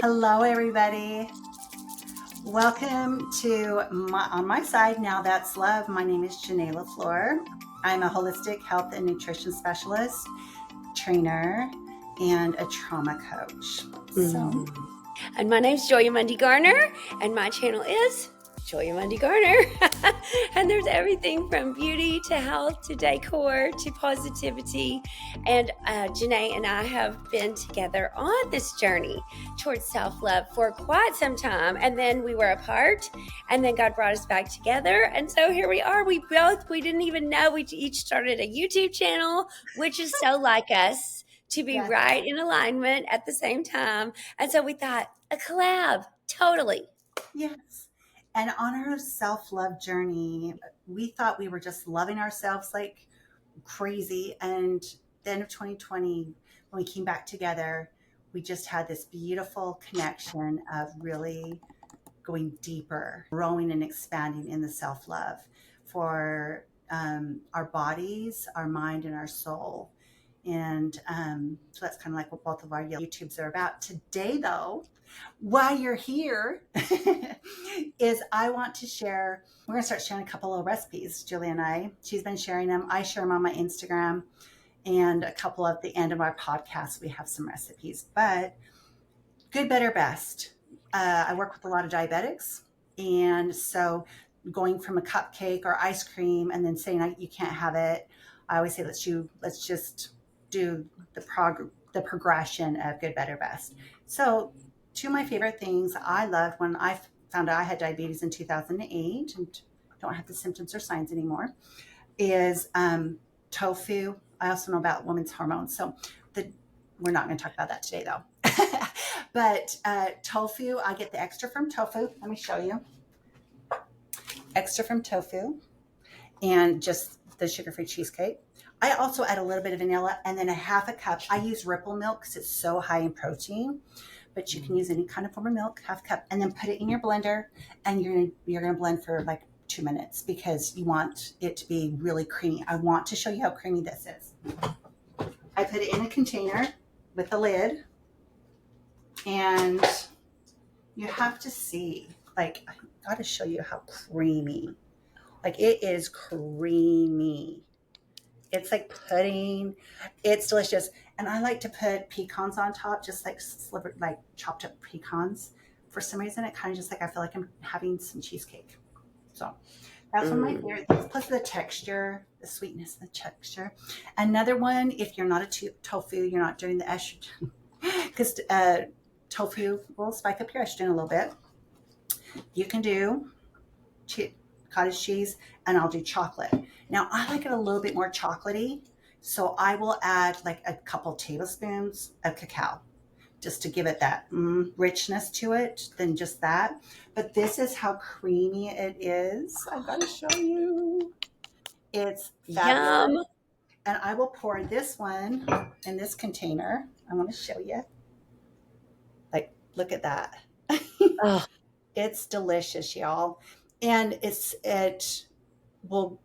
Hello, everybody. Welcome to on my side, Now That's Love. My name is Janae LAFLEUR. I'm a holistic health and nutrition specialist, trainer, and a trauma coach. And my name's Joya Mundy-Garner, and my channel is Joya Mundy-Garner. And there's everything from beauty to health to decor to positivity. And Janae and I have been together on this journey towards self-love for quite some time. And then we were apart, and then God brought us back together. And so here we are. We didn't even know we each started a YouTube channel, which is so like us, to be right in alignment at the same time. And so we thought, a collab, totally. Yes. And on our self-love journey, we thought we were just loving ourselves like crazy. And the end of 2020, when we came back together, we just had this beautiful connection of really going deeper, growing and expanding in the self-love for our bodies, our mind, and our soul. And so that's kind of like what both of our YouTubes are about. Today, though, why you're here is I want to share, we're going to start sharing a couple of recipes, Julia and I. She's been sharing them. I share them on my Instagram, and a couple at the end of our podcast, we have some recipes. But good, better, best. I work with a lot of diabetics. And so going from a cupcake or ice cream and then saying you can't have it, I always say, let's just do the progression of good, better, best. So two of my favorite things I loved when I found out I had diabetes in 2008 and don't have the symptoms or signs anymore is tofu. I also know about women's hormones. So we're not going to talk about that today though. But tofu, I get the extra from tofu. Let me show you. Extra from tofu and just the sugar-free cheesecake. I also add a little bit of vanilla and then a half a cup. I use Ripple milk because it's so high in protein, but you can use any kind of form of milk, half a cup, and then put it in your blender, and you're gonna blend for like 2 minutes because you want it to be really creamy. I want to show you how creamy this is. I put it in a container with a lid, and you have to see, like, I gotta show you how creamy. Like, it is creamy. It's like pudding. It's delicious. And I like to put pecans on top, just like chopped up pecans. For some reason, it kind of just like, I feel like I'm having some cheesecake. So that's one of my favorite things. Plus the texture, the sweetness, the texture. Another one, if you're not a tofu, you're not doing the estrogen, because tofu will spike up your estrogen a little bit. You can do cottage cheese, and I'll do chocolate. Now, I like it a little bit more chocolatey, so I will add like a couple tablespoons of cacao just to give it that richness to it than just that. But this is how creamy it is. I've got to show you. It's fabulous. Yum. And I will pour this one in this container. I want to show you. Like, look at that. Oh. It's delicious, y'all. And it will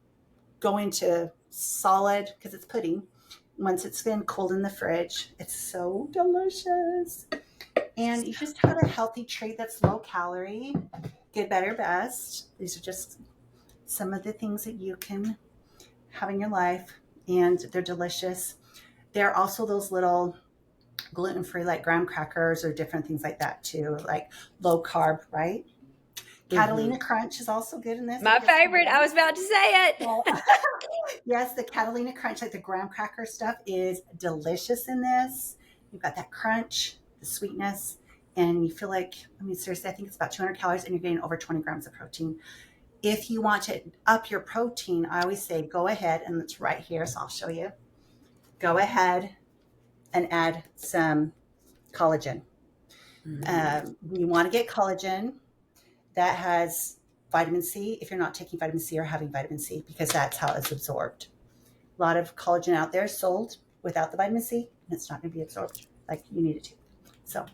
go into solid because it's pudding. Once it's been cooled in the fridge, it's so delicious. And you just have a healthy treat that's low calorie, good, better, best. These are just some of the things that you can have in your life, and they're delicious. There are also those little gluten-free like graham crackers or different things like that too, like low carb, right? Catalina Crunch is also good in this. My favorite. I was about to say it. Yes, the Catalina Crunch, like the graham cracker stuff, is delicious in this. You've got that crunch, the sweetness, and you feel like, I mean, seriously, I think it's about 200 calories and you're getting over 20 grams of protein. If you want to up your protein, I always say go ahead, and it's right here, so I'll show you. Go ahead and add some collagen. You want to get collagen that has vitamin C if you're not taking vitamin C or having vitamin C, because that's how it's absorbed. A lot of collagen out there sold without the vitamin C, and it's not going to be absorbed like you need it to. So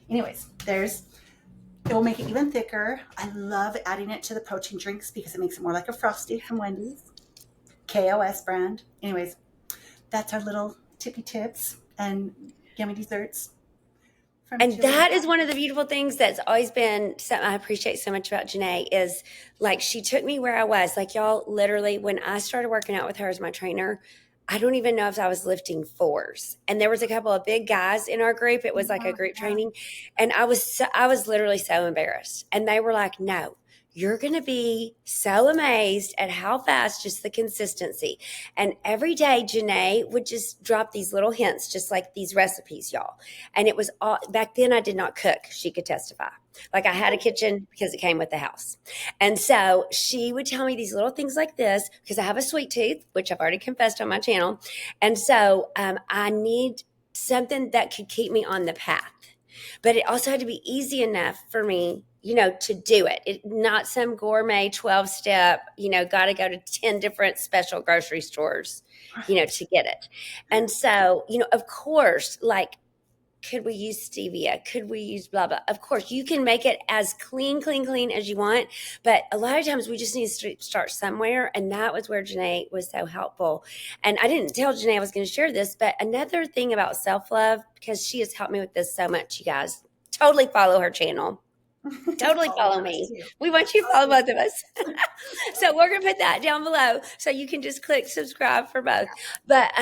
anyways, it will make it even thicker. I love adding it to the protein drinks because it makes it more like a Frosty from Wendy's, KOS brand. Anyways, that's our little tippy tips and yummy desserts from And Julie. that is one of the beautiful things that's always been something I appreciate so much about Janae is like she took me where I was. Like y'all, literally, when I started working out with her as my trainer, I don't even know if I was lifting fours. And there was a couple of big guys in our group. It was like a group Yeah. training, and I was literally so embarrassed. And they were like, "No, you're going to be so amazed at how fast, just the consistency." And every day, Janae would just drop these little hints, just like these recipes, y'all. And it was all back then, I did not cook. She could testify. Like I had a kitchen because it came with the house. And so she would tell me these little things like this because I have a sweet tooth, which I've already confessed on my channel. And so I need something that could keep me on the path. But it also had to be easy enough for me, to do it. Not some gourmet 12 step, got to go to 10 different special grocery stores, to get it. And so, of course, like, could we use stevia? Could we use blah, blah? Of course, you can make it as clean, clean, clean as you want. But a lot of times we just need to start somewhere. And that was where Janae was so helpful. And I didn't tell Janae I was going to share this, but another thing about self-love, because she has helped me with this so much, you guys, totally follow her channel. Totally follow me. We want you to follow both of us. So we're going to put that down below. So you can just click subscribe for both. But,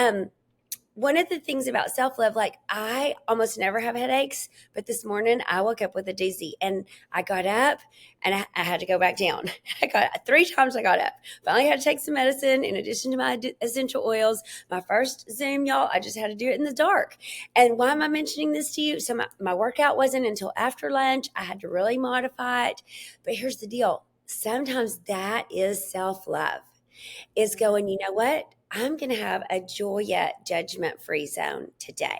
one of the things about self-love, like I almost never have headaches, but this morning I woke up with a doozy and I got up and I had to go back down. I got 3 times I got up. Finally had to take some medicine in addition to my essential oils. My first Zoom, y'all, I just had to do it in the dark. And why am I mentioning this to you? So my workout wasn't until after lunch. I had to really modify it. But here's the deal. Sometimes that is self-love. Is going, you know what? I'm going to have a Joya judgment-free zone today.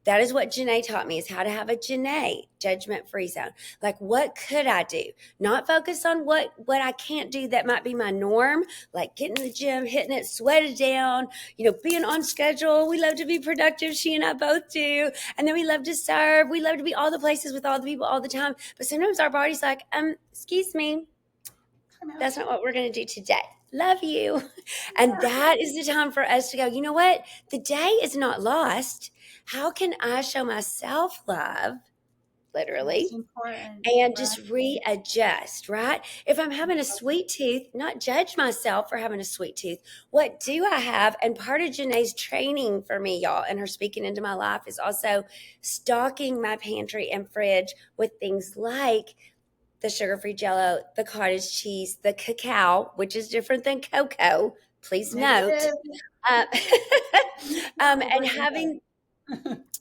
That is what Janae taught me, is how to have a Janae judgment-free zone. Like, what could I do? Not focus on what I can't do that might be my norm, like getting in the gym, hitting it, sweated down, being on schedule. We love to be productive. She and I both do. And then we love to serve. We love to be all the places with all the people all the time. But sometimes our body's like, excuse me, that's not what we're going to do today. Love you. And that is the time for us to go, you know what? The day is not lost. How can I show myself love, literally, and just readjust, right? If I'm having a sweet tooth, not judge myself for having a sweet tooth. What do I have? And part of Janae's training for me, y'all, and her speaking into my life is also stocking my pantry and fridge with things like the sugar-free Jell-O, the cottage cheese, the cacao, which is different than cocoa. Please note. And having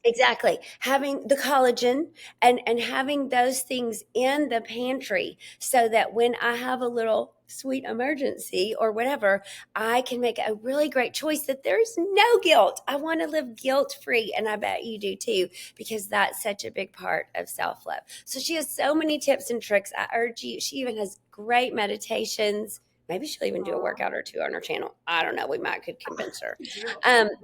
exactly having the collagen and having those things in the pantry so that when I have a little sweet emergency or whatever, I can make a really great choice that there's no guilt. I want to live guilt-free, and I bet you do too, because that's such a big part of self-love. So she has so many tips and tricks. I urge you. She even has great meditations. Maybe she'll even do a workout or 2 on her channel. I don't know. We could convince her.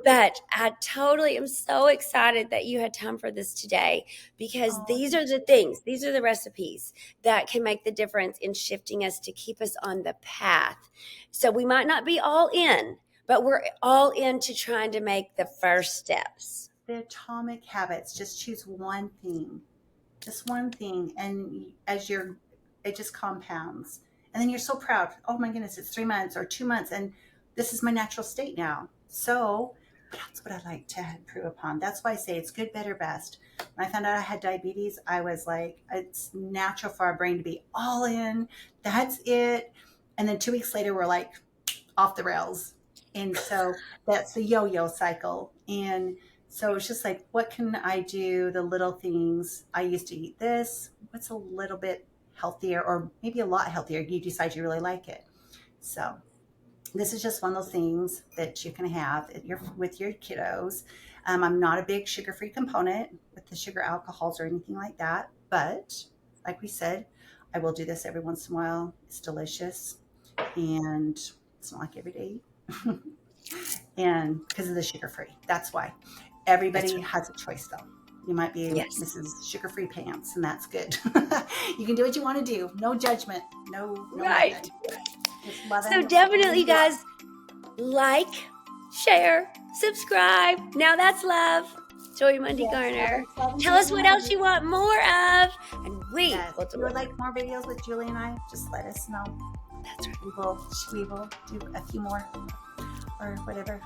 But I totally am so excited that you had time for this today, because these are the things, these are the recipes that can make the difference in shifting us to keep us on the path. So we might not be all in, but we're all into trying to make the first steps. The atomic habits, just choose one thing, just one thing. And it just compounds. And then you're so proud. Oh my goodness, it's 3 months or 2 months. And this is my natural state now. So that's what I like to improve upon. That's why I say it's good, better, best. When I found out I had diabetes, I was like, it's natural for our brain to be all in. That's it. And then 2 weeks later, we're like off the rails. And so that's the yo-yo cycle. And so it's just like, what can I do? The little things. I used to eat this. What's a little bit healthier, or maybe a lot healthier? You decide you really like it. So this is just one of those things that you can have with your kiddos. I'm not a big sugar-free component with the sugar alcohols or anything like that. But like we said, I will do this every once in a while. It's delicious. And it's not like every day. And because of the sugar-free. That's why. Everybody has a choice, though. You might be Mrs. Sugar-free pants, and that's good. You can do what you want to do. No judgment. No right. Nothing. So definitely, you guys, like, share, subscribe. Now that's love. Joy Yes, Mundy-Garner. love Tell us what else Julie. you want more of, and we Yes, will if you do would it. like more videos with Julie and I, just let us know. That's right. We will do a few more or whatever.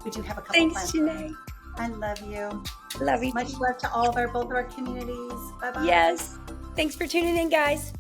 We do have a couple Thanks, plans. Janae. I love you. Love you. Much love to all of both of our communities. Bye bye. Yes. Thanks for tuning in, guys.